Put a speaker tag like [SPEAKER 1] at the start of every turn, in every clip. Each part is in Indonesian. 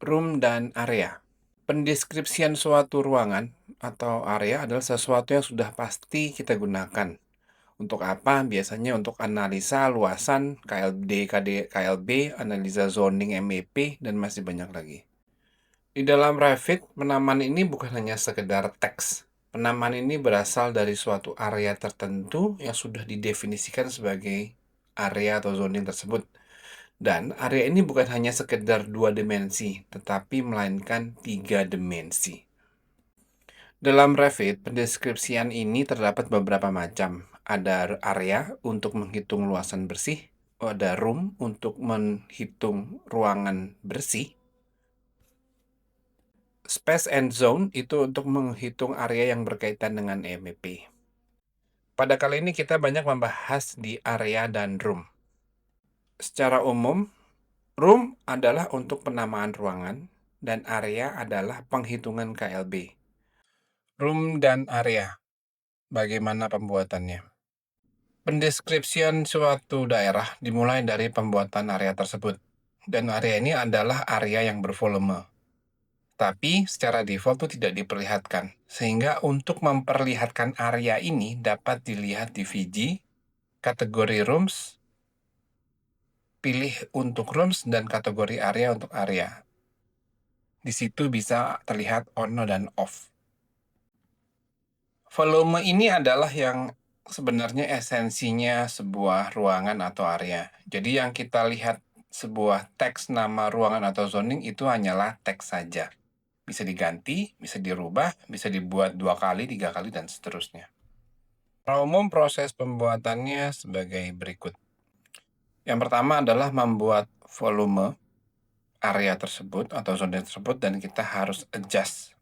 [SPEAKER 1] Room dan area. Pendeskripsian suatu ruangan atau area adalah sesuatu yang sudah pasti kita gunakan. Untuk apa? Biasanya untuk analisa luasan KLD, KD, KLB, analisa zoning MEP, dan masih banyak lagi. Di dalam Revit, penamaan ini bukan hanya sekedar teks. Penamaan ini berasal dari suatu area tertentu yang sudah didefinisikan sebagai area atau zoning tersebut. Dan area ini bukan hanya sekedar dua dimensi, tetapi melainkan tiga dimensi. Dalam Revit, pendeskripsian ini terdapat beberapa macam. Ada area untuk menghitung luasan bersih, ada room untuk menghitung ruangan bersih, space and zone itu untuk menghitung area yang berkaitan dengan MEP. Pada kali ini kita banyak membahas di area dan room. Secara umum, room adalah untuk penamaan ruangan dan area adalah penghitungan KLB. Room dan area, bagaimana pembuatannya? Pendeskripsian suatu daerah dimulai dari pembuatan area tersebut. Dan area ini adalah area yang bervolume. Tapi secara default itu tidak diperlihatkan. Sehingga untuk memperlihatkan area ini dapat dilihat di VG, kategori rooms, pilih untuk rooms dan kategori area untuk area. Di situ bisa terlihat on dan off. Volume ini adalah yang sebenarnya esensinya sebuah ruangan atau area. Jadi yang kita lihat sebuah teks nama ruangan atau zoning itu hanyalah teks saja. Bisa diganti, bisa dirubah, bisa dibuat 2 kali, 3 kali, dan seterusnya. Secara umum proses pembuatannya sebagai berikut. Yang pertama adalah membuat volume area tersebut atau zona tersebut dan kita harus adjust.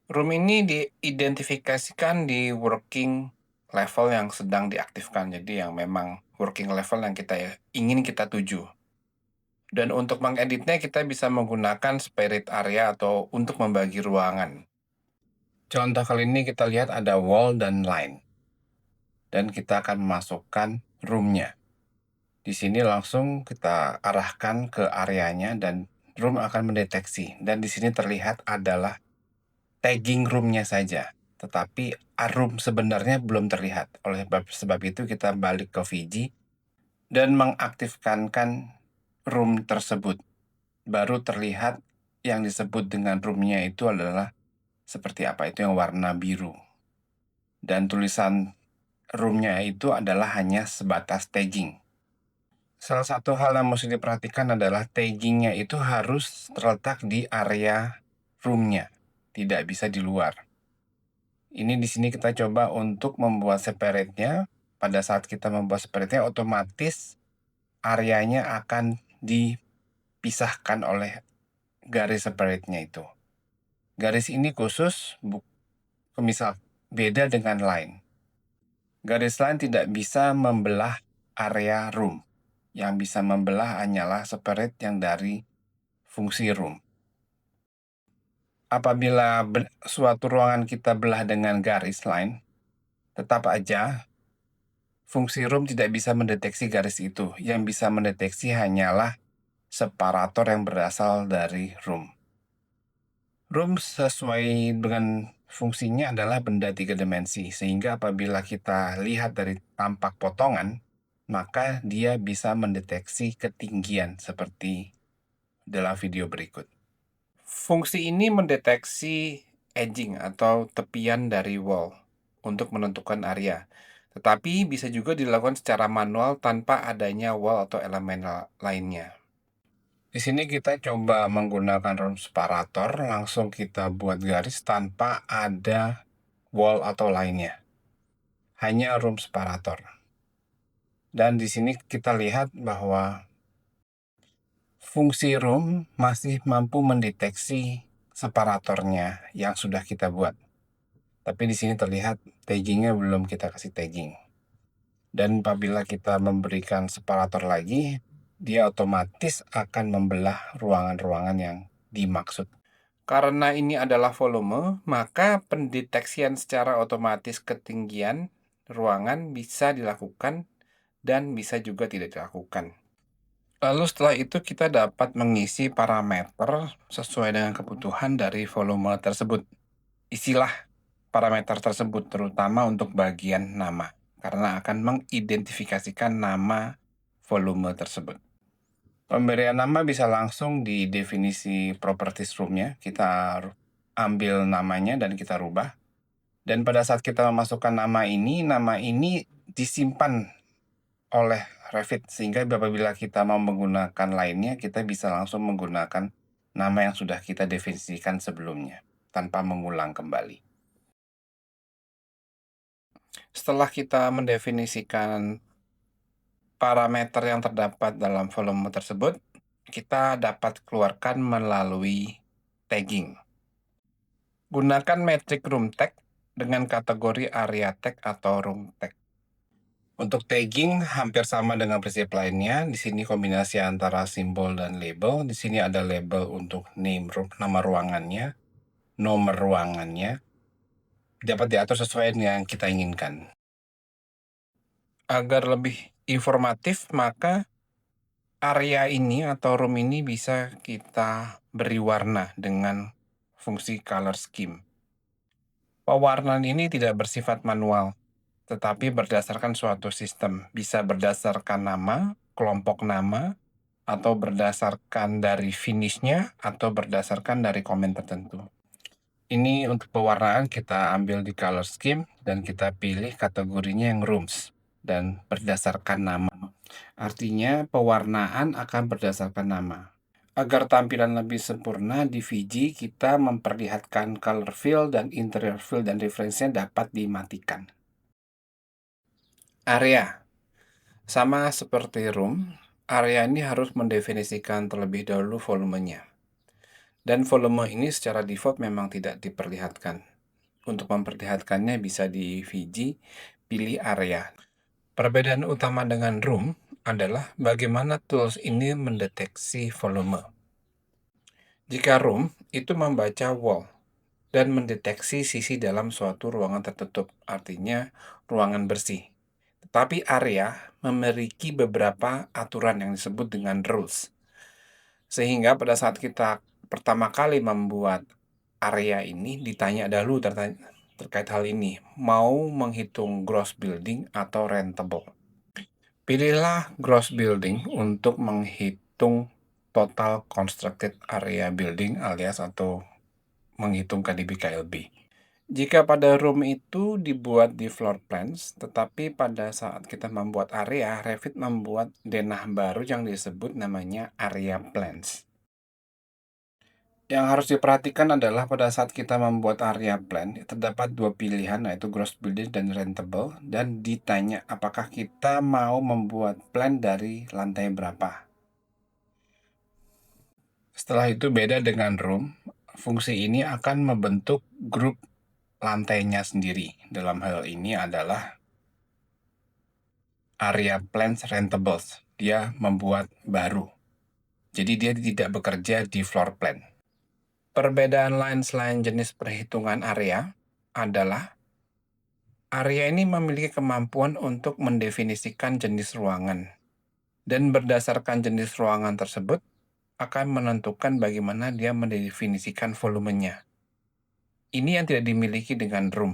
[SPEAKER 1] Room ini diidentifikasikan di working level yang sedang diaktifkan. Jadi yang memang working level yang ingin kita tuju. Dan untuk mengeditnya kita bisa menggunakan spirit area atau untuk membagi ruangan. Contoh kali ini kita lihat ada wall dan line. Dan kita akan memasukkan roomnya. Di sini langsung kita arahkan ke areanya dan room akan mendeteksi. Dan di sini terlihat adalah tagging roomnya saja. Tetapi room sebenarnya belum terlihat. Oleh sebab itu kita balik ke VG dan mengaktifkan room tersebut. Baru terlihat yang disebut dengan roomnya itu adalah seperti apa, itu yang warna biru. Dan tulisan roomnya itu adalah hanya sebatas tagging. Salah satu hal yang mesti diperhatikan adalah taggingnya itu harus terletak di area roomnya, tidak bisa di luar. Ini di sini kita coba untuk membuat separate-nya. Pada saat kita membuat separate-nya, otomatis areanya akan dipisahkan oleh garis separate-nya itu. Garis ini khusus, misal beda dengan line. Garis line tidak bisa membelah area room. Yang bisa membelah hanyalah separate yang dari fungsi room. Apabila suatu ruangan kita belah dengan garis line, tetap aja fungsi room tidak bisa mendeteksi garis itu. Yang bisa mendeteksi hanyalah separator yang berasal dari room. Room sesuai dengan fungsinya adalah benda 3 dimensi, sehingga apabila kita lihat dari tampak potongan, maka dia bisa mendeteksi ketinggian seperti dalam video berikut. Fungsi ini mendeteksi edging atau tepian dari wall untuk menentukan area. Tetapi bisa juga dilakukan secara manual tanpa adanya wall atau elemen lainnya. Di sini kita coba menggunakan room separator, langsung kita buat garis tanpa ada wall atau lainnya. Hanya room separator. Dan di sini kita lihat bahwa fungsi room masih mampu mendeteksi separatornya yang sudah kita buat. Tapi di sini terlihat taggingnya belum kita kasih tagging. Dan apabila kita memberikan separator lagi, dia otomatis akan membelah ruangan-ruangan yang dimaksud. Karena ini adalah volume, maka pendeteksian secara otomatis ketinggian ruangan bisa dilakukan dan bisa juga tidak dilakukan. Lalu setelah itu kita dapat mengisi parameter sesuai dengan kebutuhan dari volume tersebut. Isilah parameter tersebut terutama untuk bagian nama, karena akan mengidentifikasikan nama volume tersebut. Pemberian nama bisa langsung di definisi properties room-nya, kita ambil namanya dan kita rubah. Dan pada saat kita memasukkan nama ini disimpan oleh Revit, sehingga apabila kita mau menggunakan lainnya, kita bisa langsung menggunakan nama yang sudah kita definisikan sebelumnya, tanpa mengulang kembali. Setelah kita mendefinisikan parameter yang terdapat dalam volume tersebut, kita dapat keluarkan melalui tagging. Gunakan metric room tag dengan kategori area tag atau room tag. Untuk tagging hampir sama dengan prinsip lainnya. Di sini kombinasi antara simbol dan label. Di sini ada label untuk nama ruangannya, nomor ruangannya. Dapat diatur sesuai dengan yang kita inginkan. Agar lebih informatif, maka area ini atau room ini bisa kita beri warna dengan fungsi color scheme. Pewarnaan ini tidak bersifat manual, tetapi berdasarkan suatu sistem. Bisa berdasarkan nama, kelompok nama, atau berdasarkan dari finish-nya, atau berdasarkan dari komen tertentu. Ini untuk pewarnaan kita ambil di color scheme, dan kita pilih kategorinya yang rooms, dan berdasarkan nama. Artinya pewarnaan akan berdasarkan nama. Agar tampilan lebih sempurna di VG, kita memperlihatkan color fill dan interior fill dan reference-nya dapat dimatikan. Area. Sama seperti room, area ini harus mendefinisikan terlebih dahulu volumenya. Dan volume ini secara default memang tidak diperlihatkan. Untuk memperlihatkannya bisa di VG, pilih area. Perbedaan utama dengan room adalah bagaimana tools ini mendeteksi volume. Jika room itu membaca wall dan mendeteksi sisi dalam suatu ruangan tertutup, artinya ruangan bersih. Tetapi area memiliki beberapa aturan yang disebut dengan rules. Sehingga pada saat kita pertama kali membuat area ini, ditanya dahulu terkait hal ini, mau menghitung gross building atau rentable. Pilihlah gross building untuk menghitung total constructed area building alias atau menghitung KDB/KLB. Jika pada room itu dibuat di floor plans, tetapi pada saat kita membuat area, Revit membuat denah baru yang disebut namanya area plans. Yang harus diperhatikan adalah pada saat kita membuat area plan, terdapat dua pilihan, yaitu gross building dan rentable, dan ditanya apakah kita mau membuat plan dari lantai berapa. Setelah itu beda dengan room, fungsi ini akan membentuk grup lantainya sendiri. Dalam hal ini adalah area plans rentables. Dia membuat baru. Jadi dia tidak bekerja di floor plan. Perbedaan lain selain jenis perhitungan area adalah area ini memiliki kemampuan untuk mendefinisikan jenis ruangan. Dan berdasarkan jenis ruangan tersebut, akan menentukan bagaimana dia mendefinisikan volumenya. Ini yang tidak dimiliki dengan room.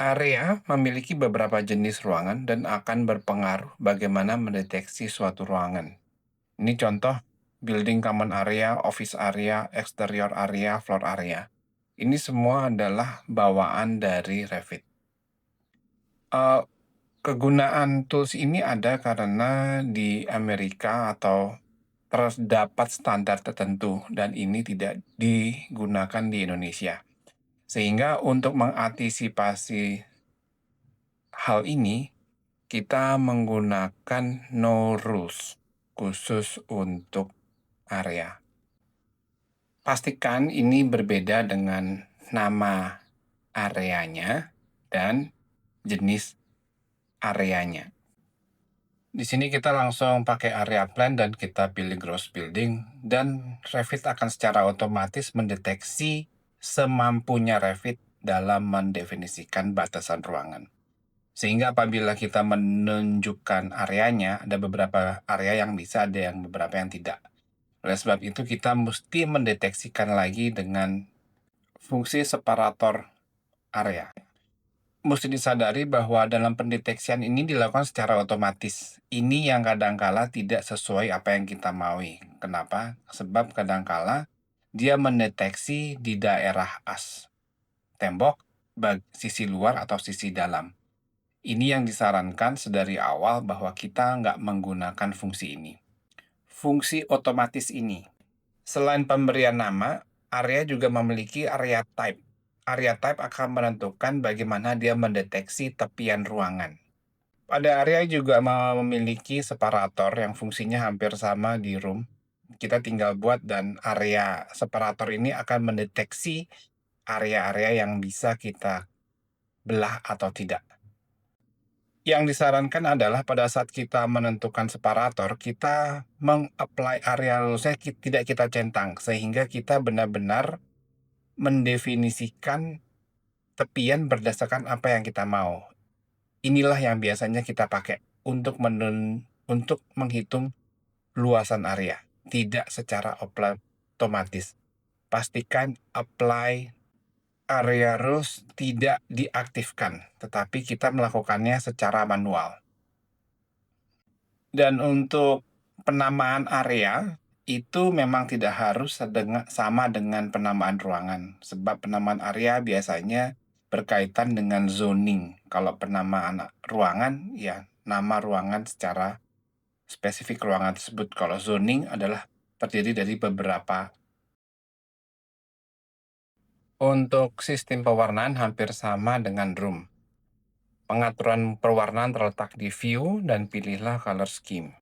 [SPEAKER 1] Area memiliki beberapa jenis ruangan dan akan berpengaruh bagaimana mendeteksi suatu ruangan. Ini contoh building common area, office area, exterior area, floor area. Ini semua adalah bawaan dari Revit. Kegunaan tools ini ada karena di Amerika atau terdapat standar tertentu dan ini tidak digunakan di Indonesia. Sehingga untuk mengantisipasi hal ini, kita menggunakan no rules khusus untuk area. Pastikan ini berbeda dengan nama areanya dan jenis areanya. Di sini kita langsung pakai area plan dan kita pilih gross building, dan Revit akan secara otomatis mendeteksi semampunya Revit dalam mendefinisikan batasan ruangan. Sehingga apabila kita menunjukkan areanya, ada beberapa area yang bisa, ada yang beberapa yang tidak. Oleh sebab itu kita mesti mendeteksikan lagi dengan fungsi separator area. Mesti disadari bahwa dalam pendeteksian ini dilakukan secara otomatis. Ini yang kadangkala tidak sesuai apa yang kita maui. Kenapa? Sebab kadangkala dia mendeteksi di daerah as tembok, sisi luar atau sisi dalam. Ini yang disarankan sedari awal bahwa kita nggak menggunakan fungsi ini. Fungsi otomatis ini, selain pemberian nama, area juga memiliki area type. Area type akan menentukan bagaimana dia mendeteksi tepian ruangan. Pada area juga memiliki separator yang fungsinya hampir sama di room. Kita tinggal buat dan area separator ini akan mendeteksi area-area yang bisa kita belah atau tidak. Yang disarankan adalah pada saat kita menentukan separator, kita meng-apply area rules-nya tidak kita centang, sehingga kita benar-benar mendefinisikan tepian berdasarkan apa yang kita mau. Inilah yang biasanya kita pakai untuk menghitung luasan area, tidak secara otomatis. Pastikan apply area rules tidak diaktifkan, tetapi kita melakukannya secara manual. Dan untuk penamaan area, itu memang tidak harus sama dengan penamaan ruangan, sebab penamaan area biasanya berkaitan dengan zoning. Kalau penamaan ruangan, ya nama ruangan secara spesifik ruangan tersebut. Kalau zoning adalah terdiri dari beberapa. Untuk sistem pewarnaan hampir sama dengan room. Pengaturan pewarnaan terletak di view dan pilihlah color scheme.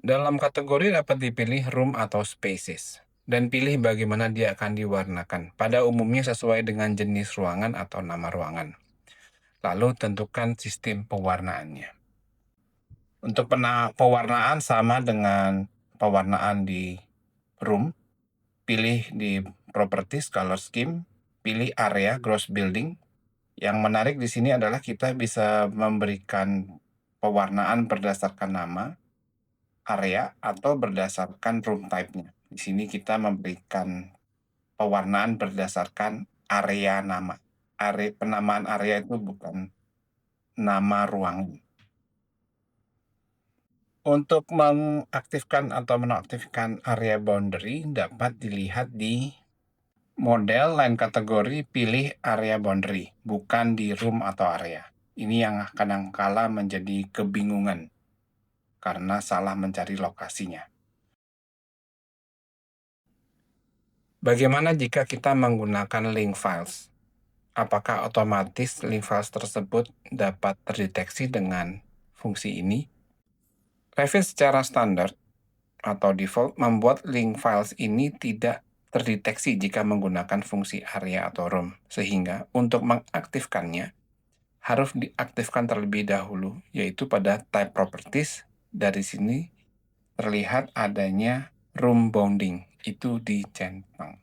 [SPEAKER 1] Dalam kategori dapat dipilih room atau spaces, dan pilih bagaimana dia akan diwarnakan. Pada umumnya sesuai dengan jenis ruangan atau nama ruangan. Lalu tentukan sistem pewarnaannya. Untuk pewarnaan sama dengan pewarnaan di room, pilih di properties, color scheme, pilih area, gross building. Yang menarik di sini adalah kita bisa memberikan pewarnaan berdasarkan nama, area, atau berdasarkan room type-nya. Di sini kita memberikan pewarnaan berdasarkan area nama. Penamaan area itu bukan nama ruangan. Untuk mengaktifkan atau menonaktifkan area boundary dapat dilihat di model lain kategori, pilih area boundary, bukan di room atau area. Ini yang kadangkala menjadi kebingungan karena salah mencari lokasinya. Bagaimana jika kita menggunakan link files? Apakah otomatis link files tersebut dapat terdeteksi dengan fungsi ini? Revit secara standar atau default membuat link files ini tidak terdeteksi jika menggunakan fungsi area atau room, sehingga untuk mengaktifkannya harus diaktifkan terlebih dahulu, yaitu pada type properties. Dari sini terlihat adanya room bounding, itu dicentang.